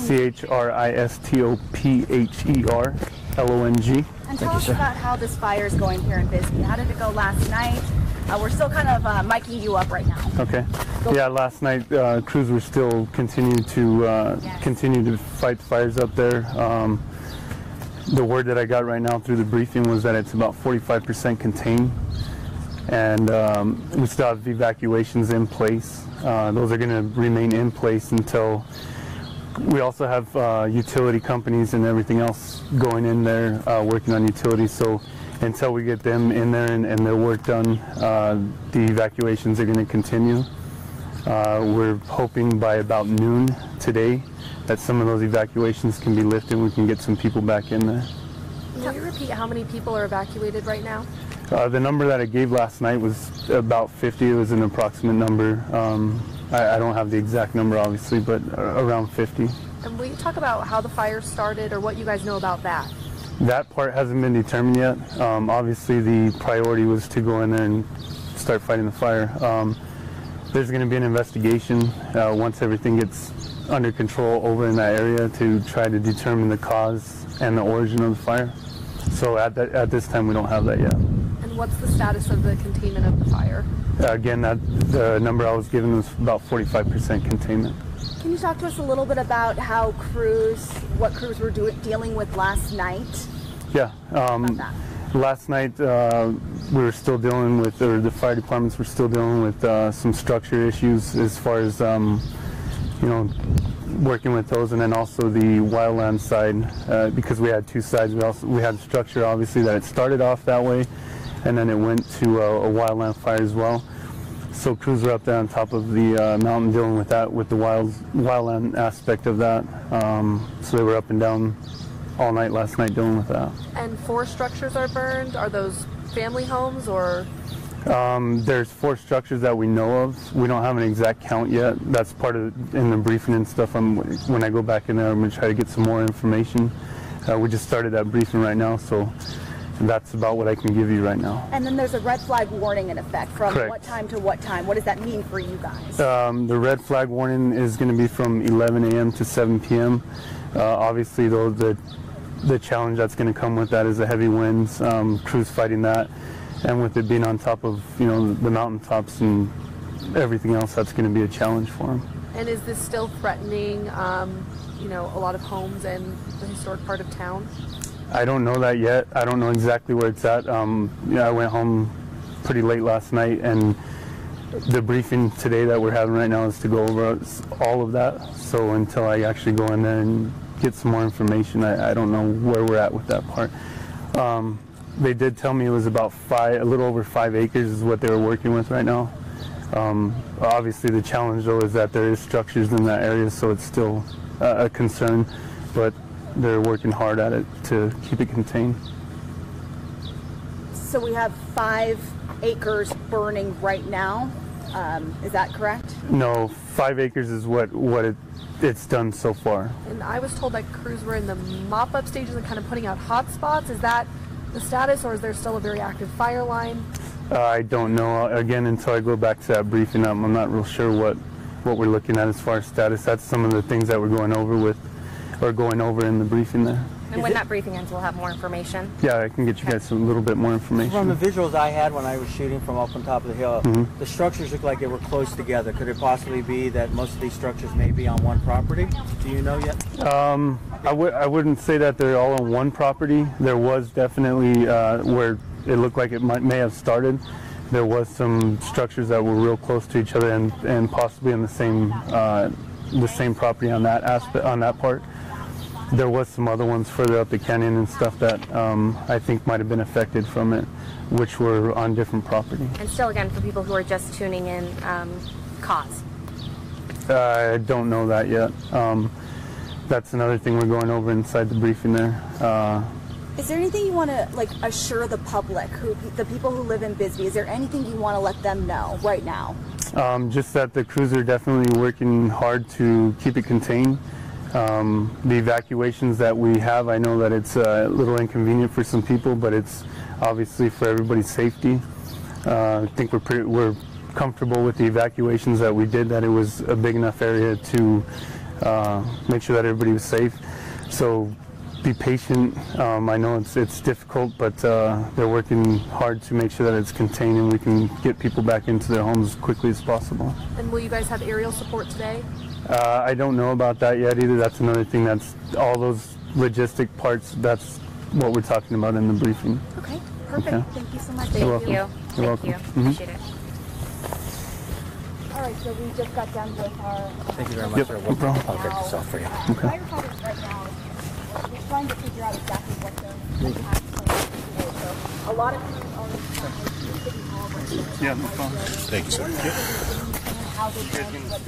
CHRISTOPHERLONG. And tell us about how this fire is going here in Bisbee. How did it go last night? We're still kind of miking you up right now. Okay. Yeah, last night crews were still continuing to fight fires up there. The word that I got right now through the briefing was that it's about 45% contained, and we still have evacuations in place. Those are going to remain in place until we also have utility companies and everything else going in there working on utilities. So until we get them in there and their work done, the evacuations are going to continue. We're hoping by about noon today that some of those evacuations can be lifted and we can get some people back in there. Can you repeat how many people are evacuated right now? The number that I gave last night was about 50. It was an approximate number. I don't have the exact number, obviously, but around 50. And will you talk about how the fire started or what you guys know about that? That part hasn't been determined yet. Obviously, the priority was to go in there and start fighting the fire. There's going to be an investigation once everything gets under control over in that area to try to determine the cause and the origin of the fire. So at this time, we don't have that yet. And what's the status of the containment of the fire? Again, the number I was given was about 45% containment. Can you talk to us a little bit about what crews were dealing with last night? Yeah. Last night we were still dealing with, or the fire departments were still dealing with some structure issues as far as working with those, and then also the wildland side, because we had two sides. We had structure, obviously, that it started off that way, and then it went to a wildland fire as well. So crews were up there on top of the mountain dealing with that, with the wildland aspect of that. So they were up and down all night last night dealing with that. And 4 structures are burned. Are those family homes or? There's 4 structures that we know of. We don't have an exact count yet. That's part of in the briefing and stuff. When I go back in there, I'm going to try to get some more information. We just started that briefing right now, so that's about what I can give you right now. And then there's a red flag warning in effect from Correct. What time to what time? What does that mean for you guys? The red flag warning is going to be from 11 a.m. to 7 p.m. Obviously, though, the challenge that's going to come with that is the heavy winds, crews fighting that, and with it being on top of the mountaintops and everything else, that's going to be a challenge for them. And is this still threatening, a lot of homes and the historic part of town? I don't know that yet. I don't know exactly where it's at. I went home pretty late last night, and the briefing today that we're having right now is to go over all of that. So until I actually go in there and get some more information, I don't know where we're at with that part. They did tell me it was about a little over 5 acres is what they were working with right now. Obviously the challenge though is that there is structures in that area, so it's still a concern, but they're working hard at it to keep it contained. So we have 5 acres burning right now. Is that correct? No, 5 acres is what it's done so far. And I was told that crews were in the mop-up stages and kind of putting out hot spots. Is that the status, or is there still a very active fire line? I don't know. Again, until I go back to that briefing, I'm not real sure what we're looking at as far as status. That's some of the things that we're going over in the briefing there. And when that briefing ends, we'll have more information. Yeah, I can get you guys a little bit more information. From the visuals I had when I was shooting from up on top of the hill, the structures look like they were close together. Could it possibly be that most of these structures may be on one property? Do you know yet? I wouldn't say that they're all on one property. There was definitely where it looked like it may have started. There was some structures that were real close to each other and possibly in the same property on that aspect, on that part. There was some other ones further up the canyon and stuff that I think might have been affected from it, which were on different property. And still, again, for people who are just tuning in, cause? I don't know that yet. That's another thing we're going over inside the briefing there. Is there anything you want to assure the public, the people who live in Bisbee? Is there anything you want to let them know right now? Just that the crews are definitely working hard to keep it contained. The evacuations that we have, I know that it's a little inconvenient for some people, but it's obviously for everybody's safety. I think we're comfortable with the evacuations that we did, that it was a big enough area to make sure that everybody was safe. So be patient. I know it's difficult, but they're working hard to make sure that it's contained and we can get people back into their homes as quickly as possible. And will you guys have aerial support today? I don't know about that yet either. That's another thing. That's all those logistic parts. That's what we're talking about in the briefing. Okay, perfect. Okay. Thank you so much. You're Thank you. welcome. You're welcome. Thank you. Appreciate it. All right, so we just got done with our Thank you very much, Yep, sir. no problem. I'll get this off for you. firefighters right now. We're trying to figure out exactly what the impact is going to be. So a lot of crews already started to City Hall right now. Yeah, no problem. Thank you, sir. How they can, what